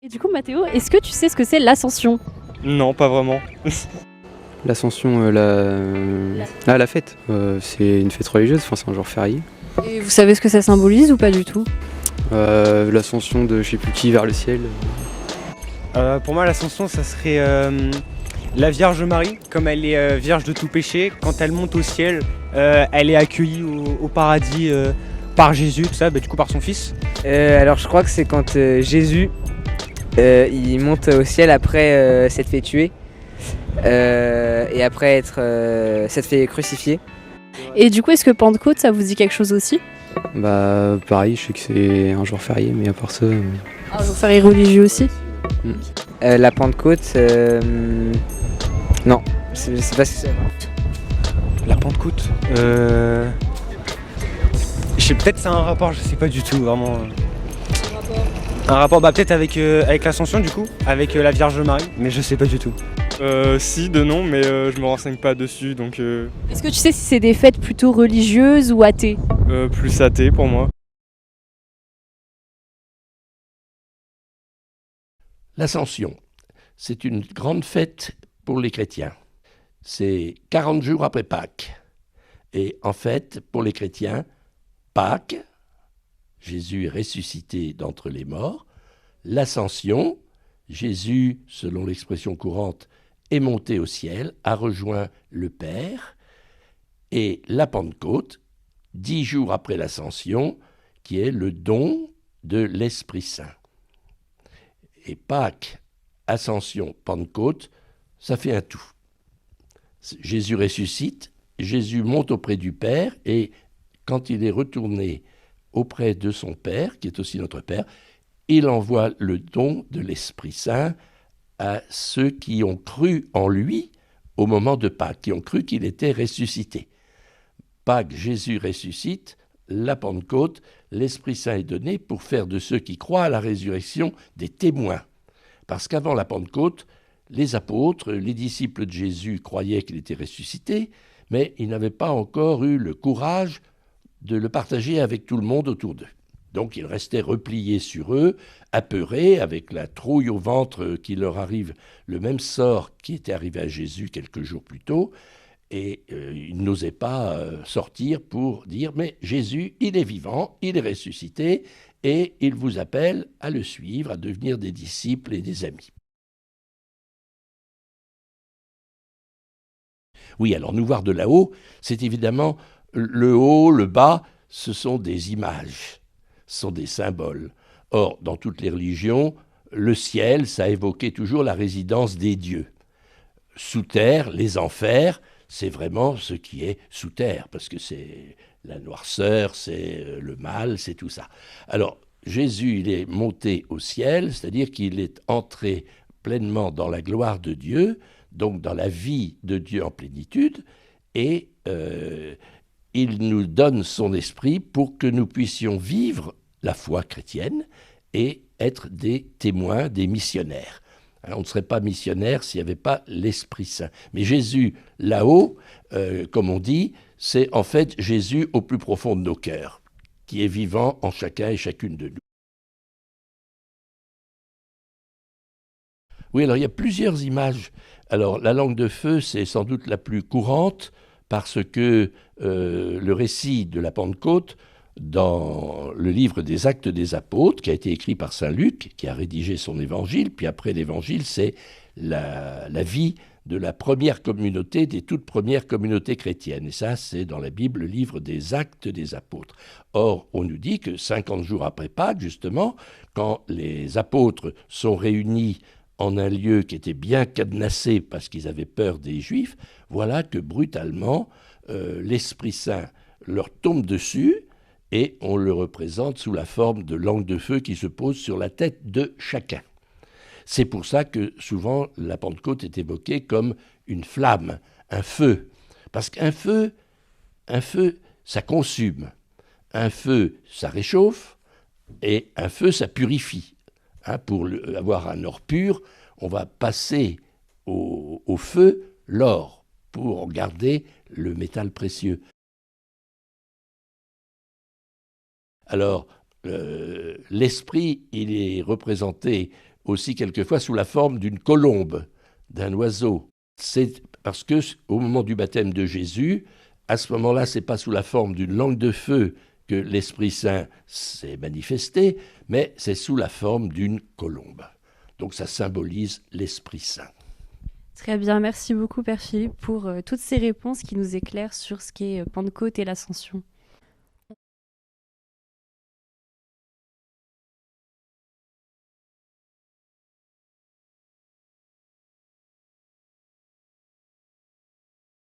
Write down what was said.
Et du coup, Mathéo, est-ce que tu sais ce que c'est l'Ascension? Non, pas vraiment. L'Ascension, la fête, c'est une fête religieuse, enfin c'est un jour férié. Et vous savez ce que ça symbolise ou pas du tout? L'ascension de je sais plus qui vers le ciel. Pour moi, l'ascension, ça serait la Vierge Marie, comme elle est vierge de tout péché. Quand elle monte au ciel, elle est accueillie au paradis par Jésus, tout ça, du coup par son fils. Alors je crois que c'est quand Jésus il monte au ciel après s'être fait tuer et après s'être fait crucifier. Et du coup, est-ce que Pentecôte, ça vous dit quelque chose aussi? Bah pareil, je sais que c'est un jour férié, mais à part ça. Un jour férié religieux aussi? La Pentecôte, non, je sais pas ce que c'est. La Pentecôte je sais, peut-être c'est un rapport, je sais pas du tout, vraiment. Un rapport peut-être avec l'Ascension du coup, avec la Vierge Marie, mais je sais pas du tout. Si, de nom, mais je me renseigne pas dessus, donc Est-ce que tu sais si c'est des fêtes plutôt religieuses ou athées? plus athée pour moi. L'Ascension, c'est une grande fête pour les chrétiens. C'est 40 jours après Pâques. Et en fait, pour les chrétiens, Pâques, Jésus est ressuscité d'entre les morts. L'Ascension, Jésus, selon l'expression courante, est monté au ciel, a rejoint le Père. Et la Pentecôte, 10 jours après l'Ascension, qui est le don de l'Esprit Saint. Et Pâques, Ascension, Pentecôte, ça fait un tout. Jésus ressuscite, Jésus monte auprès du Père, et quand il est retourné auprès de son Père, qui est aussi notre Père, il envoie le don de l'Esprit Saint à ceux qui ont cru en lui au moment de Pâques, qui ont cru qu'il était ressuscité. Pâques, Jésus ressuscite, la Pentecôte, l'Esprit Saint est donné pour faire de ceux qui croient à la résurrection des témoins. Parce qu'avant la Pentecôte, les apôtres, les disciples de Jésus croyaient qu'il était ressuscité, mais ils n'avaient pas encore eu le courage de le partager avec tout le monde autour d'eux. Donc ils restaient repliés sur eux, apeurés, avec la trouille au ventre qui leur arrive, le même sort qui était arrivé à Jésus quelques jours plus tôt, et ils n'osaient pas sortir pour dire « mais Jésus, il est vivant, il est ressuscité, et il vous appelle à le suivre, à devenir des disciples et des amis. » Oui, alors nous voir de là-haut, c'est évidemment le haut, le bas, ce sont des images, ce sont des symboles. Or, dans toutes les religions, le ciel, ça évoquait toujours la résidence des dieux. Sous terre, les enfers, c'est vraiment ce qui est sous terre, parce que c'est la noirceur, c'est le mal, c'est tout ça. Alors, Jésus, il est monté au ciel, c'est-à-dire qu'il est entré pleinement dans la gloire de Dieu, donc dans la vie de Dieu en plénitude, et il nous donne son esprit pour que nous puissions vivre la foi chrétienne et être des témoins, des missionnaires. On ne serait pas missionnaire s'il n'y avait pas l'Esprit Saint. Mais Jésus, là-haut, comme on dit, c'est en fait Jésus au plus profond de nos cœurs, qui est vivant en chacun et chacune de nous. Oui, alors il y a plusieurs images. Alors la langue de feu, c'est sans doute la plus courante, parce que le récit de la Pentecôte, dans le livre des Actes des Apôtres, qui a été écrit par saint Luc, qui a rédigé son évangile, puis après l'évangile, c'est la vie de la première communauté, des toutes premières communautés chrétiennes. Et ça, c'est dans la Bible, le livre des Actes des Apôtres. Or, on nous dit que 50 jours après Pâques, justement, quand les apôtres sont réunis en un lieu qui était bien cadenassé parce qu'ils avaient peur des Juifs, voilà que brutalement, l'Esprit Saint leur tombe dessus, et on le représente sous la forme de langue de feu qui se pose sur la tête de chacun. C'est pour ça que souvent la Pentecôte est évoquée comme une flamme, un feu. Parce qu'un feu, ça consume. Un feu, ça réchauffe, et un feu, ça purifie. Pour avoir un or pur, on va passer au feu l'or pour en garder le métal précieux. Alors, l'esprit, il est représenté aussi quelquefois sous la forme d'une colombe, d'un oiseau. C'est parce que au moment du baptême de Jésus, à ce moment-là, c'est pas sous la forme d'une langue de feu que l'Esprit Saint s'est manifesté, mais c'est sous la forme d'une colombe. Donc ça symbolise l'Esprit Saint. Très bien, merci beaucoup Père Philippe pour toutes ces réponses qui nous éclairent sur ce qu'est Pentecôte et l'Ascension.